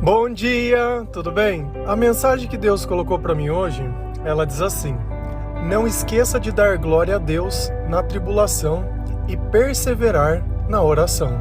Bom dia, tudo bem? A mensagem que Deus colocou para mim hoje, ela diz assim: não esqueça de dar glória a Deus na tribulação e perseverar na oração.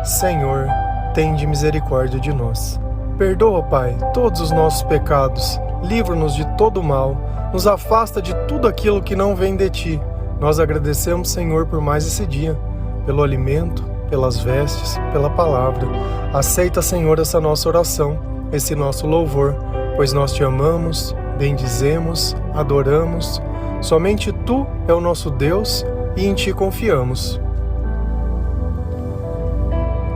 Senhor, tende misericórdia de nós. Perdoa, Pai, todos os nossos pecados, livra-nos de todo mal, nos afasta de tudo aquilo que não vem de Ti. Nós agradecemos, Senhor, por mais esse dia, pelo alimento, pelas vestes, pela palavra. Aceita, Senhor, essa nossa oração, esse nosso louvor, pois nós Te amamos, bendizemos, adoramos. Somente Tu é o nosso Deus e em Ti confiamos.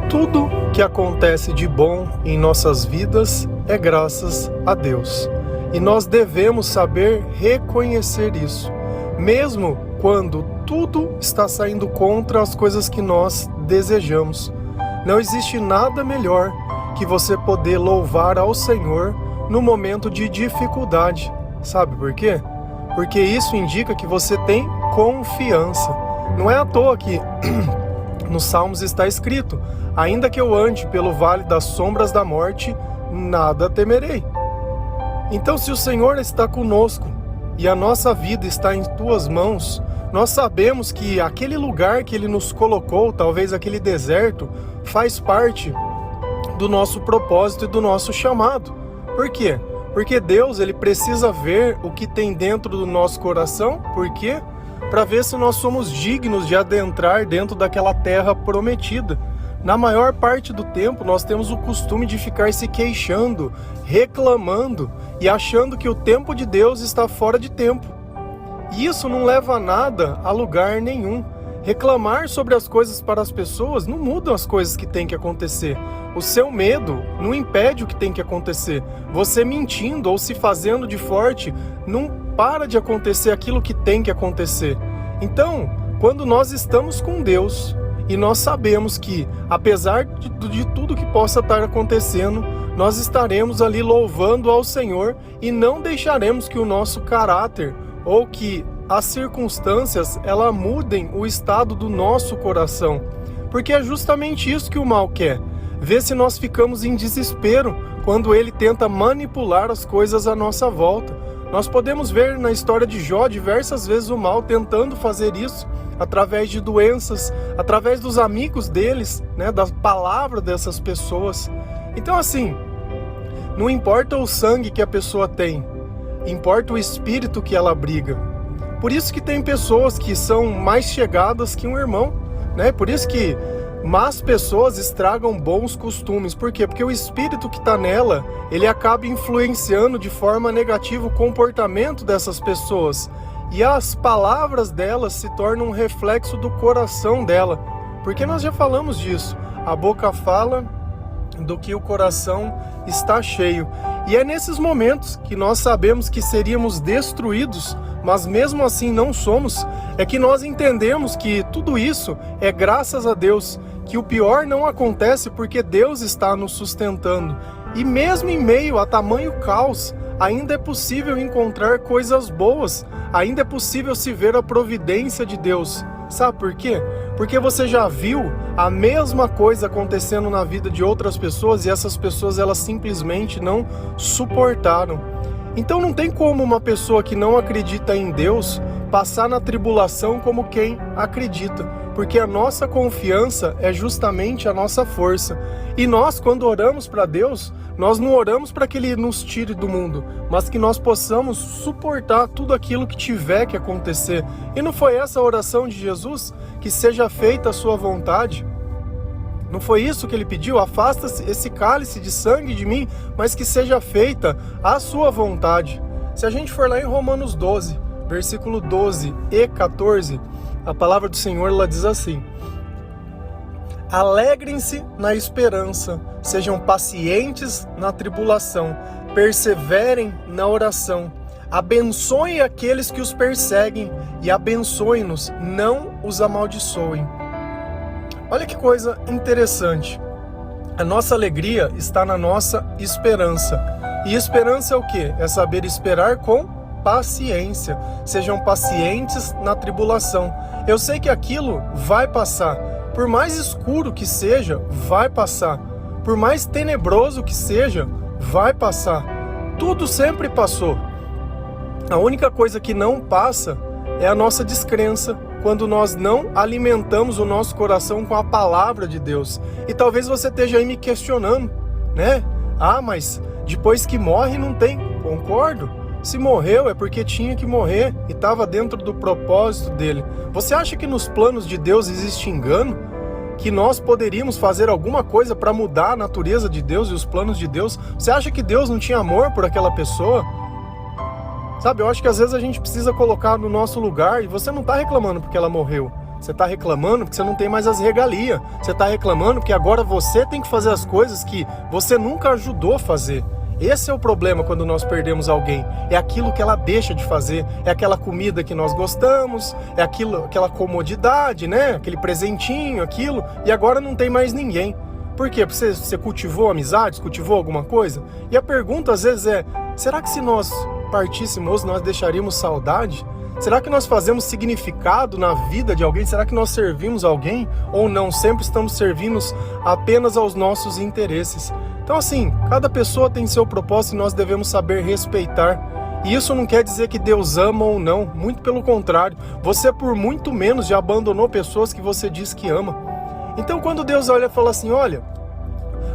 Tudo que acontece de bom em nossas vidas é graças a Deus. E nós devemos saber reconhecer isso, mesmo quando tudo está saindo contra as coisas que nós desejamos. Não existe nada melhor que você poder louvar ao Senhor no momento de dificuldade. Sabe por quê? Porque isso indica que você tem confiança. Não é à toa que nos Salmos está escrito: ainda que eu ande pelo vale das sombras da morte, nada temerei. Então, se o Senhor está conosco e a nossa vida está em Tuas mãos, nós sabemos que aquele lugar que Ele nos colocou, talvez aquele deserto, faz parte do nosso propósito e do nosso chamado. Por quê? Porque Deus, Ele precisa ver o que tem dentro do nosso coração. Por quê? Para ver se nós somos dignos de adentrar dentro daquela terra prometida. Na maior parte do tempo, nós temos o costume de ficar se queixando, reclamando e achando que o tempo de Deus está fora de tempo. E isso não leva a nada, a lugar nenhum. Reclamar sobre as coisas para as pessoas não muda as coisas que têm que acontecer. O seu medo não impede o que tem que acontecer. Você mentindo ou se fazendo de forte não para de acontecer aquilo que tem que acontecer. Então, quando nós estamos com Deus e nós sabemos que, apesar de tudo que possa estar acontecendo, nós estaremos ali louvando ao Senhor e não deixaremos que o nosso caráter ou que as circunstâncias ela mudem o estado do nosso coração. Porque é justamente isso que o mal quer. Ver se nós ficamos em desespero quando ele tenta manipular as coisas à nossa volta. Nós podemos ver na história de Jó diversas vezes o mal tentando fazer isso através de doenças, através dos amigos deles, da palavra dessas pessoas. Então assim, não importa o sangue que a pessoa tem, importa o espírito que ela abriga. Por isso que tem pessoas que são mais chegadas que um irmão, Por isso que más pessoas estragam bons costumes. Por quê? Porque o espírito que está nela, ele acaba influenciando de forma negativa o comportamento dessas pessoas. E as palavras delas se tornam um reflexo do coração dela. Porque nós já falamos disso. A boca fala do que o coração está cheio. E é nesses momentos que nós sabemos que seríamos destruídos, mas mesmo assim não somos, é que nós entendemos que tudo isso é graças a Deus, que o pior não acontece porque Deus está nos sustentando. E mesmo em meio a tamanho caos, ainda é possível encontrar coisas boas, ainda é possível se ver a providência de Deus. Sabe por quê? Porque você já viu a mesma coisa acontecendo na vida de outras pessoas e essas pessoas elas simplesmente não suportaram. Então não tem como uma pessoa que não acredita em Deus passar na tribulação como quem acredita, porque a nossa confiança é justamente a nossa força. E nós, quando oramos para Deus, nós não oramos para que Ele nos tire do mundo, mas que nós possamos suportar tudo aquilo que tiver que acontecer. E não foi essa a oração de Jesus? Que seja feita a sua vontade? Não foi isso que Ele pediu? Afasta esse cálice de sangue de mim, mas que seja feita a sua vontade. Se a gente for lá em Romanos 12, versículo 12 e 14, a palavra do Senhor ela diz assim: alegrem-se na esperança, sejam pacientes na tribulação, perseverem na oração, abençoem aqueles que os perseguem e abençoem-nos, não os amaldiçoem. Olha que coisa interessante. A nossa alegria está na nossa esperança. E esperança é o quê? É saber esperar com paciência. Sejam pacientes na tribulação. Eu sei que aquilo vai passar. Por mais escuro que seja, vai passar. por mais tenebroso que seja, vai passar. Tudo sempre passou. A única coisa que não passa é a nossa descrença, quando nós não alimentamos o nosso coração com a palavra de Deus. E talvez você esteja aí me questionando, né? Ah, mas depois que morre não tem. Concordo. Se morreu é porque tinha que morrer e estava dentro do propósito dele. Você acha que nos planos de Deus existe engano? Que nós poderíamos fazer alguma coisa para mudar a natureza de Deus e os planos de Deus? Você acha que Deus não tinha amor por aquela pessoa? Sabe, eu acho que às vezes a gente precisa colocar no nosso lugar, e você não está reclamando porque ela morreu. Você está reclamando porque você não tem mais as regalias. Você está reclamando porque agora você tem que fazer as coisas que você nunca ajudou a fazer. Esse é o problema quando nós perdemos alguém. É aquilo que ela deixa de fazer. É aquela comida que nós gostamos. É aquela comodidade, né? Aquele presentinho, aquilo. E agora não tem mais ninguém. Por quê? Porque você cultivou amizades, cultivou alguma coisa? E a pergunta às vezes é, será que se nós partíssemos, nós deixaríamos saudade? Será que nós fazemos significado na vida de alguém? Será que nós servimos alguém? Ou não? Sempre estamos servindo apenas aos nossos interesses. Então assim, cada pessoa tem seu propósito e nós devemos saber respeitar. E isso não quer dizer que Deus ama ou não. Muito pelo contrário. Você por muito menos já abandonou pessoas que você diz que ama. Então quando Deus olha e fala assim, olha,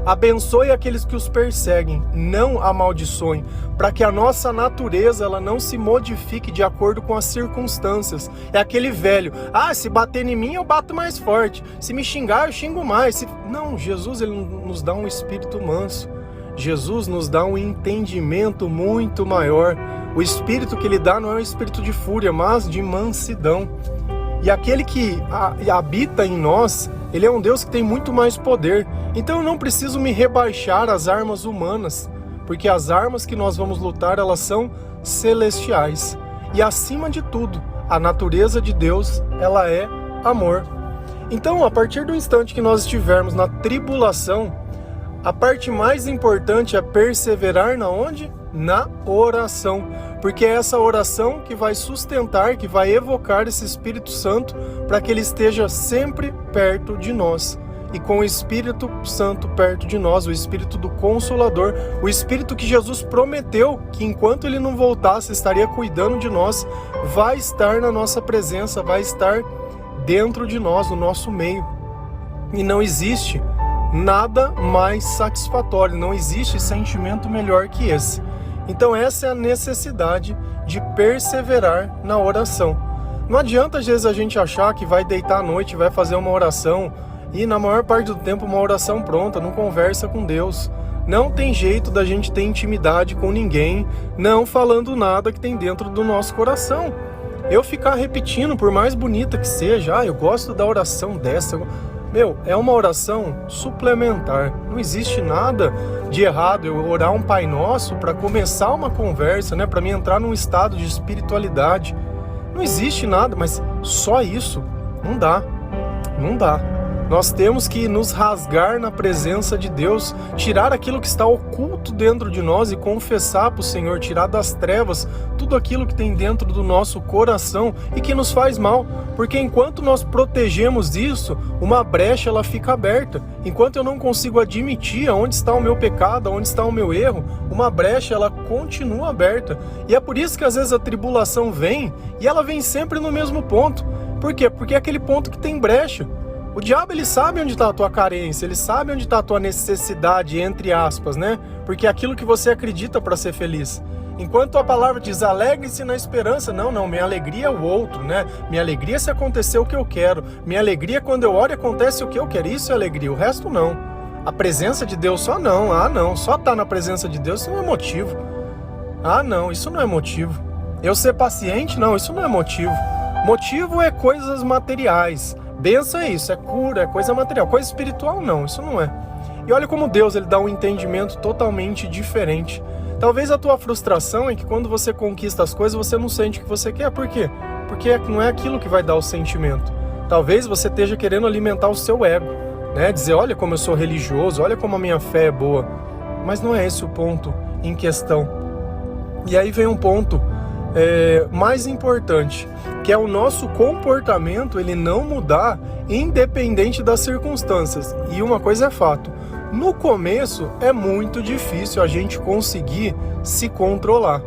abençoe aqueles que os perseguem, não amaldiçoem, para que a nossa natureza ela não se modifique de acordo com as circunstâncias. É aquele velho, se bater em mim eu bato mais forte, se me xingar eu xingo mais. Não, Jesus ele nos dá um espírito manso, Jesus nos dá um entendimento muito maior. O espírito que ele dá não é um espírito de fúria, mas de mansidão. E aquele que habita em nós, ele é um Deus que tem muito mais poder. Então eu não preciso me rebaixar às armas humanas, porque as armas que nós vamos lutar, elas são celestiais. E acima de tudo, a natureza de Deus, ela é amor. Então, a partir do instante que nós estivermos na tribulação, a parte mais importante é perseverar na onde? Na oração. Porque é essa oração que vai sustentar, que vai evocar esse Espírito Santo para que ele esteja sempre perto de nós. E com o Espírito Santo perto de nós, o Espírito do Consolador, o Espírito que Jesus prometeu que enquanto ele não voltasse, estaria cuidando de nós, vai estar na nossa presença, vai estar dentro de nós, no nosso meio. E não existe nada mais satisfatório, não existe sentimento melhor que esse. Então essa é a necessidade de perseverar na oração. Não adianta às vezes a gente achar que vai deitar à noite, vai fazer uma oração e na maior parte do tempo uma oração pronta, não conversa com Deus. Não tem jeito da gente ter intimidade com ninguém, não falando nada que tem dentro do nosso coração. Eu ficar repetindo, por mais bonita que seja, eu gosto da oração dessa... é uma oração suplementar. Não existe nada de errado eu orar um Pai Nosso para começar uma conversa, né? Para mim entrar num estado de espiritualidade. Não existe nada, mas só isso não dá. Não dá. Nós temos que nos rasgar na presença de Deus, tirar aquilo que está oculto dentro de nós e confessar para o Senhor, tirar das trevas tudo aquilo que tem dentro do nosso coração e que nos faz mal. Porque enquanto nós protegemos isso, uma brecha ela fica aberta. Enquanto eu não consigo admitir onde está o meu pecado, onde está o meu erro, uma brecha ela continua aberta. E é por isso que às vezes a tribulação vem e ela vem sempre no mesmo ponto. Por quê? Porque é aquele ponto que tem brecha. O diabo, ele sabe onde está a tua carência, ele sabe onde está a tua necessidade, entre aspas, né? Porque é aquilo que você acredita para ser feliz. Enquanto a palavra diz, alegre-se na esperança, não, minha alegria é o outro, né? Minha alegria é se acontecer o que eu quero. Minha alegria é quando eu oro e acontece o que eu quero. Isso é alegria, o resto não. A presença de Deus só não. Só estar na presença de Deus, isso não é motivo. Não, isso não é motivo. Eu ser paciente, não, isso não é motivo. Motivo é coisas materiais. Bênção é isso, é cura, é coisa material. Coisa espiritual não, isso não é. E olha como Deus ele dá um entendimento totalmente diferente. Talvez a tua frustração é que quando você conquista as coisas, você não sente o que você quer. Por quê? Porque não é aquilo que vai dar o sentimento. Talvez você esteja querendo alimentar o seu ego, né? Dizer, olha como eu sou religioso, olha como a minha fé é boa. Mas não é esse o ponto em questão. E aí vem um ponto mais importante, que é o nosso comportamento ele não mudar independente das circunstâncias. E uma coisa é fato, No começo é muito difícil a gente conseguir se controlar.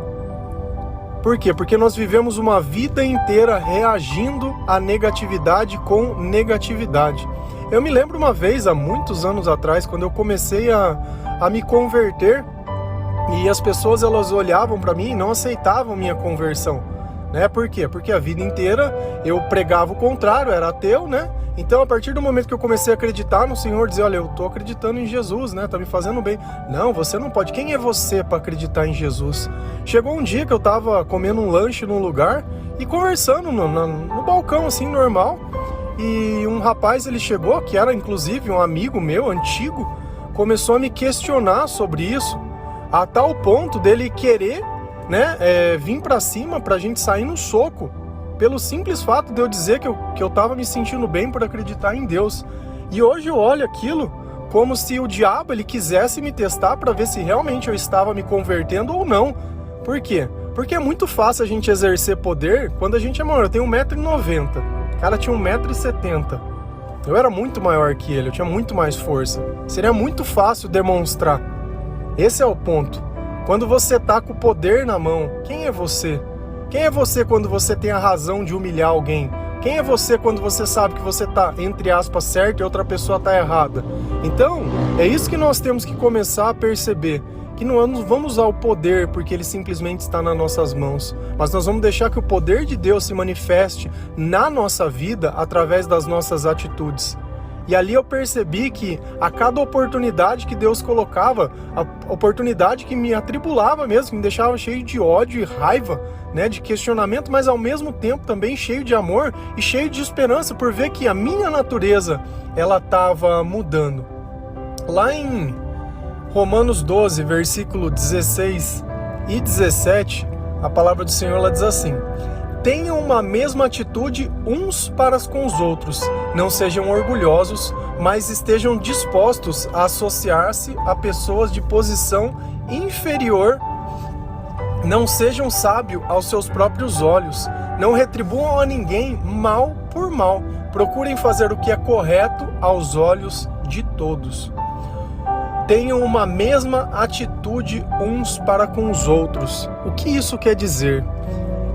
Por quê? Porque nós vivemos uma vida inteira reagindo à negatividade com negatividade. Eu me lembro uma vez, há muitos anos atrás, quando eu comecei a me converter, e as pessoas elas olhavam para mim e não aceitavam minha conversão. Né? Por quê? Porque a vida inteira eu pregava o contrário, era ateu, né? Então, a partir do momento que eu comecei a acreditar no Senhor, dizer, olha, eu tô acreditando em Jesus, né? Tá me fazendo bem. Não, você não pode. Quem é você para acreditar em Jesus? Chegou um dia que eu tava comendo um lanche num lugar e conversando no balcão, assim, normal. E um rapaz, ele chegou, que era inclusive um amigo meu, antigo, começou a me questionar sobre isso, a tal ponto dele querer, né, vir pra cima pra gente sair no soco. Pelo simples fato de eu dizer que eu tava me sentindo bem por acreditar em Deus. E hoje eu olho aquilo como se o diabo ele quisesse me testar para ver se realmente eu estava me convertendo ou não. Por quê? Porque é muito fácil a gente exercer poder quando a gente é maior. Eu tenho 1,90 m, o cara tinha 1,70 m. Eu era muito maior que ele, eu tinha muito mais força. Seria muito fácil demonstrar. Esse é o ponto. Quando você tá com o poder na mão, quem é você? Quem é você quando você tem a razão de humilhar alguém? Quem é você quando você sabe que você está, entre aspas, certo e outra pessoa está errada? Então, é isso que nós temos que começar a perceber. Que não vamos usar o poder porque ele simplesmente está nas nossas mãos. Mas nós vamos deixar que o poder de Deus se manifeste na nossa vida através das nossas atitudes. E ali eu percebi que a cada oportunidade que Deus colocava, a oportunidade que me atribulava mesmo, que me deixava cheio de ódio e raiva, né, de questionamento, mas ao mesmo tempo também cheio de amor e cheio de esperança por ver que a minha natureza, ela estava mudando. Lá em Romanos 12, versículo 16 e 17, a palavra do Senhor ela diz assim: tenham uma mesma atitude uns para com os outros, não sejam orgulhosos, mas estejam dispostos a associar-se a pessoas de posição inferior. Não sejam sábios aos seus próprios olhos, não retribuam a ninguém mal por mal, procurem fazer o que é correto aos olhos de todos. Tenham uma mesma atitude uns para com os outros. O que isso quer dizer?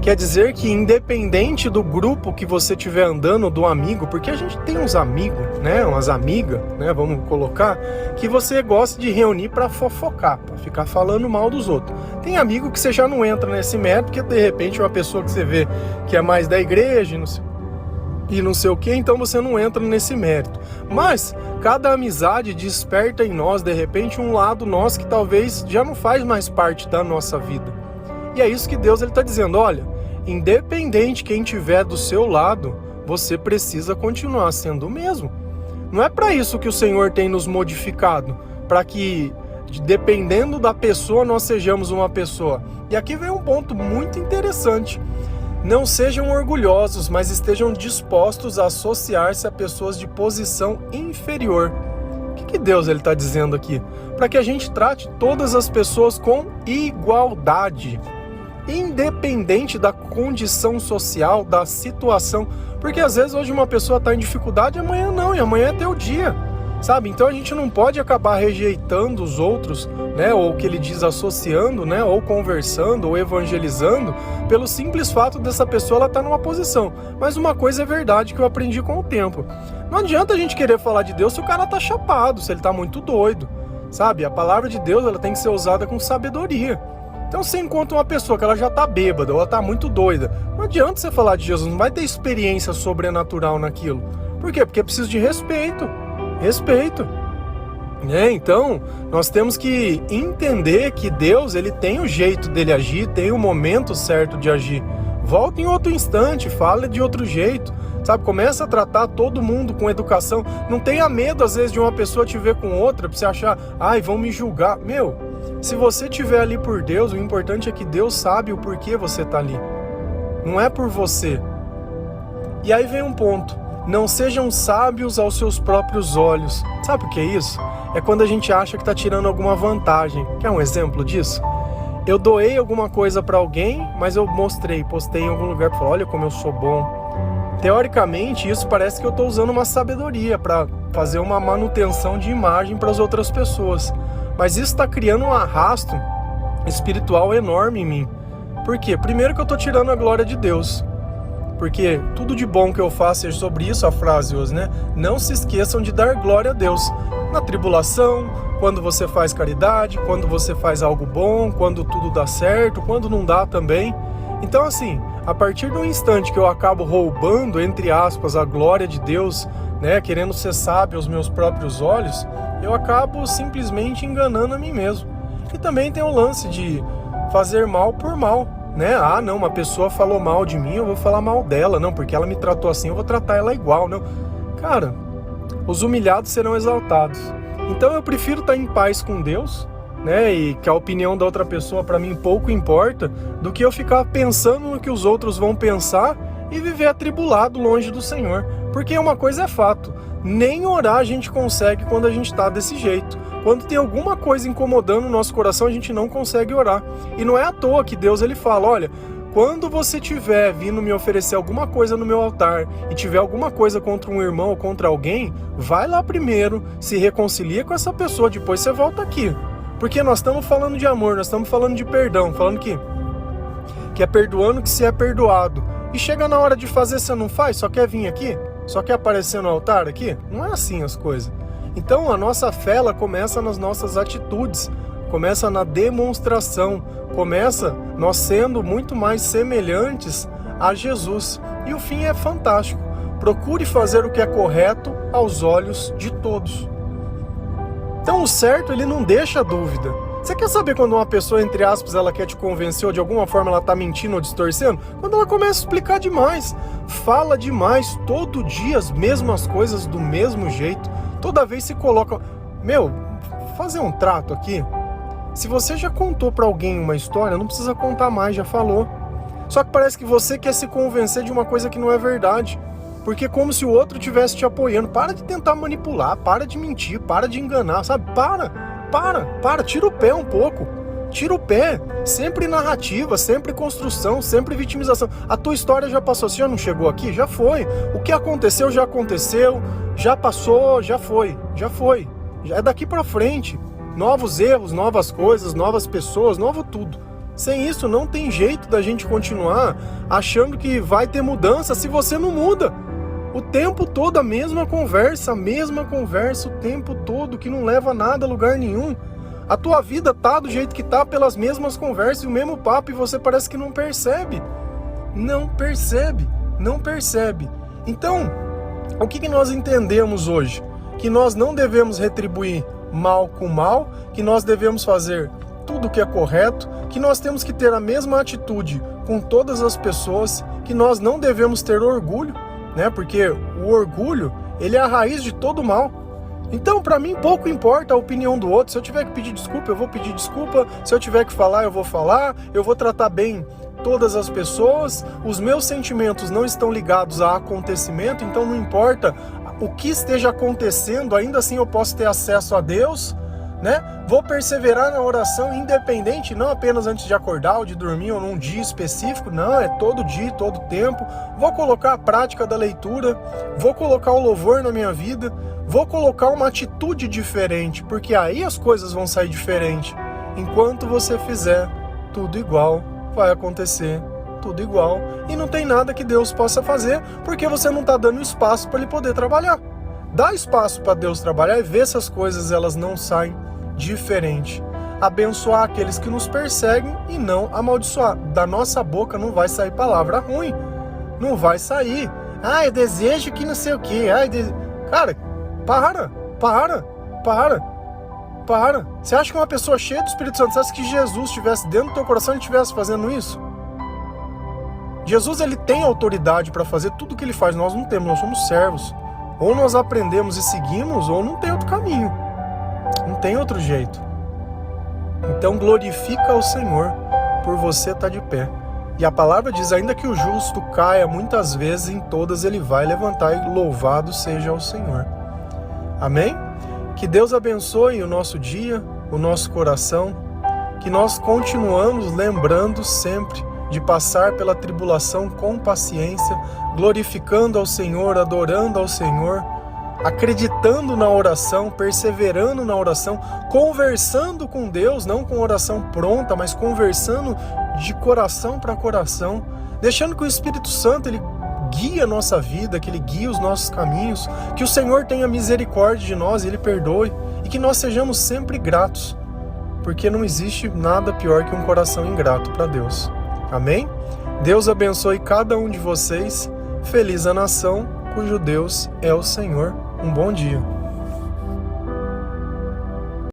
Quer dizer que independente do grupo que você estiver andando, do amigo, porque a gente tem uns amigos, né, umas amigas, né, vamos colocar, que você gosta de reunir para fofocar, para ficar falando mal dos outros. Tem amigo que você já não entra nesse mérito, porque de repente é uma pessoa que você vê que é mais da igreja e não sei o que, então você não entra nesse mérito. Mas cada amizade desperta em nós, de repente, um lado nosso que talvez já não faz mais parte da nossa vida. E é isso que Deus está dizendo, olha, independente quem estiver do seu lado, você precisa continuar sendo o mesmo. Não é para isso que o Senhor tem nos modificado, para que, dependendo da pessoa, nós sejamos uma pessoa. E aqui vem um ponto muito interessante. Não sejam orgulhosos, mas estejam dispostos a associar-se a pessoas de posição inferior. O que Deus está dizendo aqui? Para que a gente trate todas as pessoas com igualdade, independente da condição social, da situação. Porque às vezes hoje uma pessoa está em dificuldade, amanhã não, e amanhã é teu dia, sabe? Então a gente não pode acabar rejeitando os outros, né? Ou o que ele diz, associando, né? Ou conversando, ou evangelizando, pelo simples fato dessa pessoa ela estar numa posição. Mas uma coisa é verdade que eu aprendi com o tempo. Não adianta a gente querer falar de Deus se o cara tá chapado, se ele tá muito doido, sabe? A palavra de Deus ela tem que ser usada com sabedoria. Então você encontra uma pessoa que ela já tá bêbada, ou ela tá muito doida, não adianta você falar de Jesus, não vai ter experiência sobrenatural naquilo. Por quê? Porque é preciso de respeito. Então, nós temos que entender que Deus, ele tem o jeito dele agir, tem o momento certo de agir. Volta em outro instante, fala de outro jeito, sabe? Começa a tratar todo mundo com educação. Não tenha medo, às vezes, de uma pessoa te ver com outra, pra você achar, ai, vão me julgar. Se você estiver ali por Deus, o importante é que Deus sabe o porquê você está ali. Não é por você. E aí vem um ponto. Não sejam sábios aos seus próprios olhos. Sabe o que é isso? É quando a gente acha que está tirando alguma vantagem. Quer um exemplo disso? Eu doei alguma coisa para alguém, mas eu postei em algum lugar para falar, olha como eu sou bom. teoricamente isso parece que eu estou usando uma sabedoria para fazer uma manutenção de imagem para as outras pessoas. Mas isso está criando um arrasto espiritual enorme em mim. Por quê? Primeiro que eu estou tirando a glória de Deus. Porque tudo de bom que eu faço é sobre isso a frase hoje, né? Não se esqueçam de dar glória a Deus. Na tribulação, quando você faz caridade, quando você faz algo bom, quando tudo dá certo, quando não dá também. Então assim, a partir do instante que eu acabo roubando, entre aspas, a glória de Deus, né, querendo ser sábio aos meus próprios olhos, eu acabo simplesmente enganando a mim mesmo. E também tem o lance de fazer mal por mal, né? Ah, não, uma pessoa falou mal de mim, eu vou falar mal dela, não, porque ela me tratou assim, eu vou tratar ela igual, não. Cara, os humilhados serão exaltados. Então eu prefiro estar em paz com Deus, né, e que a opinião da outra pessoa para mim pouco importa, do que eu ficar pensando no que os outros vão pensar e viver atribulado longe do Senhor. Porque uma coisa é fato, nem orar a gente consegue quando a gente está desse jeito. Quando tem alguma coisa incomodando o nosso coração, a gente não consegue orar. E não é à toa que Deus ele fala, olha, quando você tiver vindo me oferecer alguma coisa no meu altar e tiver alguma coisa contra um irmão ou contra alguém, vai lá primeiro, se reconcilia com essa pessoa, depois você volta aqui. Porque nós estamos falando de amor, nós estamos falando de perdão, falando que é perdoando que se é perdoado. E chega na hora de fazer, você não faz? Só quer vir aqui? Só quer aparecer no altar aqui? Não é assim as coisas. Então a nossa fé ela começa nas nossas atitudes, começa na demonstração, começa nós sendo muito mais semelhantes a Jesus. E o fim é fantástico. Procure fazer o que é correto aos olhos de todos. Então o certo ele não deixa dúvida. Você quer saber quando uma pessoa, entre aspas, ela quer te convencer ou de alguma forma ela tá mentindo ou distorcendo? Quando ela começa a explicar demais, fala demais, todo dia as mesmas coisas do mesmo jeito, toda vez se coloca... Meu, fazer um trato aqui, se você já contou pra alguém uma história, não precisa contar mais, já falou. Só que parece que você quer se convencer de uma coisa que não é verdade. Porque é como se o outro estivesse te apoiando. Para de tentar manipular, para de mentir, para de enganar, sabe? Para, tira o pé um pouco. Tira o pé. Sempre narrativa, sempre construção, sempre vitimização. A tua história já passou, você já não chegou aqui? Já foi. O que aconteceu, já passou, já foi. Já é daqui pra frente. Novos erros, novas coisas, novas pessoas, novo tudo. Sem isso não tem jeito da gente continuar achando que vai ter mudança se você não muda. O tempo todo a mesma conversa o tempo todo, que não leva nada a lugar nenhum. A tua vida tá do jeito que tá pelas mesmas conversas e o mesmo papo e você parece que não percebe. Não percebe. Então, o que nós entendemos hoje? Que nós não devemos retribuir mal com mal, que nós devemos fazer tudo o que é correto, que nós temos que ter a mesma atitude com todas as pessoas, que nós não devemos ter orgulho, né? Porque o orgulho, ele é a raiz de todo mal. Então, para mim, pouco importa a opinião do outro. Se eu tiver que pedir desculpa, eu vou pedir desculpa. Se eu tiver que falar, eu vou falar. Eu vou tratar bem todas as pessoas. Os meus sentimentos não estão ligados a acontecimento, então não importa o que esteja acontecendo, ainda assim eu posso ter acesso a Deus, né? Vou perseverar na oração independente, não apenas antes de acordar ou de dormir ou num dia específico, não, é todo dia, todo tempo. Vou colocar a prática da leitura, vou colocar o louvor na minha vida, vou colocar uma atitude diferente, porque aí as coisas vão sair diferente. Enquanto você fizer tudo igual, vai acontecer tudo igual. E não tem nada que Deus possa fazer, porque você não está dando espaço para Ele poder trabalhar. Dá espaço para Deus trabalhar e ver se as coisas elas não saem diferente. Abençoar aqueles que nos perseguem e não amaldiçoar. Da nossa boca não vai sair palavra ruim. Não vai sair. Ah, eu desejo que não sei o quê. Cara, para. Você acha que uma pessoa cheia do Espírito Santo, você acha que Jesus estivesse dentro do teu coração e estivesse fazendo isso? Jesus, ele tem autoridade para fazer tudo o que ele faz. Nós não temos, nós somos servos. Ou nós aprendemos e seguimos, ou não tem outro caminho. Não tem outro jeito. Então glorifica o Senhor por você estar de pé. E a palavra diz, ainda que o justo caia muitas vezes, em todas ele vai levantar, e louvado seja o Senhor. Amém? Que Deus abençoe o nosso dia, o nosso coração, que nós continuamos lembrando sempre de passar pela tribulação com paciência, glorificando ao Senhor, adorando ao Senhor, acreditando na oração, perseverando na oração, conversando com Deus, não com oração pronta, mas conversando de coração para coração, deixando que o Espírito Santo ele guie a nossa vida, que ele guie os nossos caminhos, que o Senhor tenha misericórdia de nós, ele perdoe, e que nós sejamos sempre gratos, porque não existe nada pior que um coração ingrato para Deus. Amém? Deus abençoe cada um de vocês. Feliz a nação cujo Deus é o Senhor. Um bom dia.